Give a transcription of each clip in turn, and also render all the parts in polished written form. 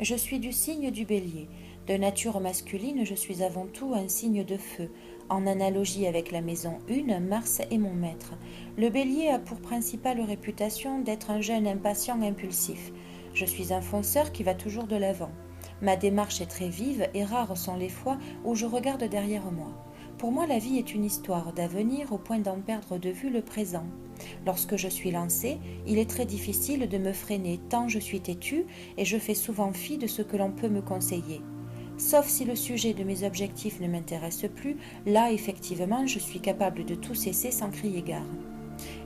Je suis du signe du Bélier. De nature masculine, je suis avant tout un signe de feu. En analogie avec la maison 1, Mars est mon maître. Le Bélier a pour principale réputation d'être un jeune impatient impulsif. Je suis un fonceur qui va toujours de l'avant. Ma démarche est très vive et rares sont les fois où je regarde derrière moi. Pour moi, la vie est une histoire d'avenir au point d'en perdre de vue le présent. Lorsque je suis lancée, il est très difficile de me freiner tant je suis têtue et je fais souvent fi de ce que l'on peut me conseiller. Sauf si le sujet de mes objectifs ne m'intéresse plus, là effectivement je suis capable de tout cesser sans crier gare.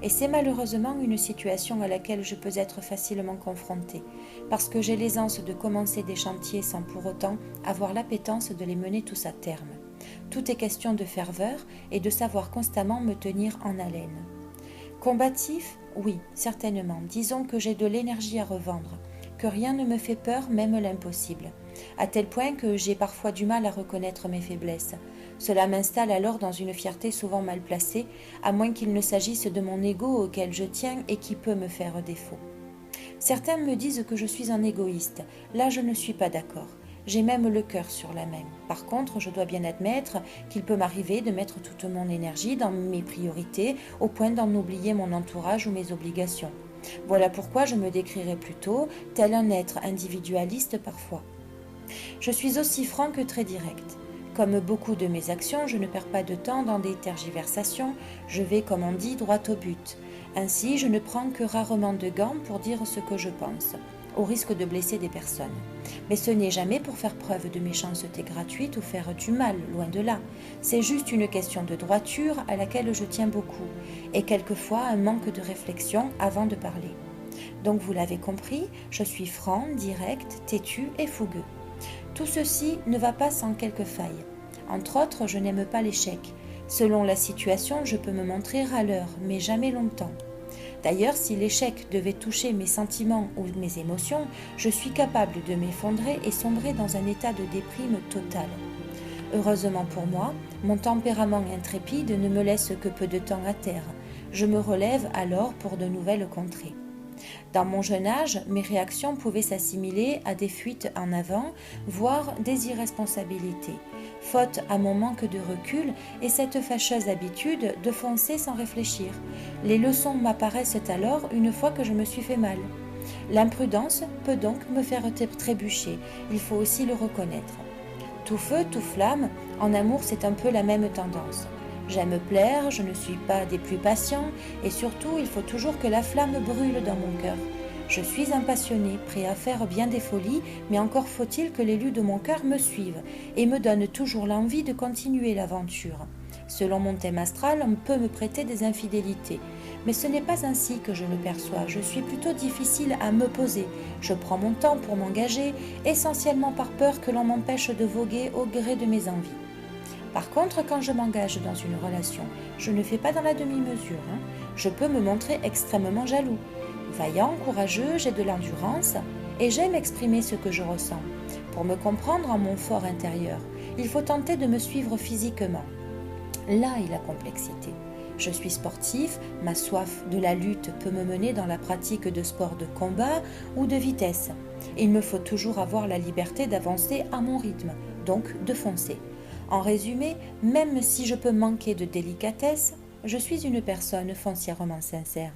Et c'est malheureusement une situation à laquelle je peux être facilement confrontée, parce que j'ai l'aisance de commencer des chantiers sans pour autant avoir l'appétence de les mener tous à terme. Tout est question de ferveur et de savoir constamment me tenir en haleine. Combatif? Oui, certainement. Disons que j'ai de l'énergie à revendre, que rien ne me fait peur, même l'impossible, à tel point que j'ai parfois du mal à reconnaître mes faiblesses. Cela m'installe alors dans une fierté souvent mal placée, à moins qu'il ne s'agisse de mon ego auquel je tiens et qui peut me faire défaut. Certains me disent que je suis un égoïste. Là, je ne suis pas d'accord. J'ai même le cœur sur la main. Par contre, je dois bien admettre qu'il peut m'arriver de mettre toute mon énergie dans mes priorités au point d'en oublier mon entourage ou mes obligations. Voilà pourquoi je me décrirais plutôt tel un être individualiste parfois. Je suis aussi franc que très direct. Comme beaucoup de mes actions, je ne perds pas de temps dans des tergiversations, je vais, comme on dit, droit au but. Ainsi, je ne prends que rarement de gants pour dire ce que je pense, au risque de blesser des personnes. Mais ce n'est jamais pour faire preuve de méchanceté gratuite ou faire du mal, loin de là. C'est juste une question de droiture à laquelle je tiens beaucoup, et quelquefois un manque de réflexion avant de parler. Donc vous l'avez compris, je suis franc, direct, têtu et fougueux. Tout ceci ne va pas sans quelques failles. Entre autres, je n'aime pas l'échec. Selon la situation, je peux me montrer râleur, mais jamais longtemps. D'ailleurs, si l'échec devait toucher mes sentiments ou mes émotions, je suis capable de m'effondrer et sombrer dans un état de déprime totale. Heureusement pour moi, mon tempérament intrépide ne me laisse que peu de temps à terre. Je me relève alors pour de nouvelles contrées. Dans mon jeune âge, mes réactions pouvaient s'assimiler à des fuites en avant, voire des irresponsabilités, faute à mon manque de recul et cette fâcheuse habitude de foncer sans réfléchir. Les leçons m'apparaissent alors une fois que je me suis fait mal. L'imprudence peut donc me faire trébucher, il faut aussi le reconnaître. Tout feu, tout flamme, en amour c'est un peu la même tendance. J'aime plaire, je ne suis pas des plus patients et surtout il faut toujours que la flamme brûle dans mon cœur. Je suis un passionné, prêt à faire bien des folies, mais encore faut-il que l'élu de mon cœur me suive et me donne toujours l'envie de continuer l'aventure. Selon mon thème astral, on peut me prêter des infidélités. Mais ce n'est pas ainsi que je le perçois, je suis plutôt difficile à me poser. Je prends mon temps pour m'engager, essentiellement par peur que l'on m'empêche de voguer au gré de mes envies. Par contre, quand je m'engage dans une relation, je ne fais pas dans la demi-mesure. Je peux me montrer extrêmement jaloux. Vaillant, courageux, j'ai de l'endurance et j'aime exprimer ce que je ressens. Pour me comprendre en mon fort intérieur, il faut tenter de me suivre physiquement. Là est la complexité. Je suis sportif, ma soif de la lutte peut me mener dans la pratique de sports de combat ou de vitesse. Il me faut toujours avoir la liberté d'avancer à mon rythme, donc de foncer. En résumé, même si je peux manquer de délicatesse, je suis une personne foncièrement sincère.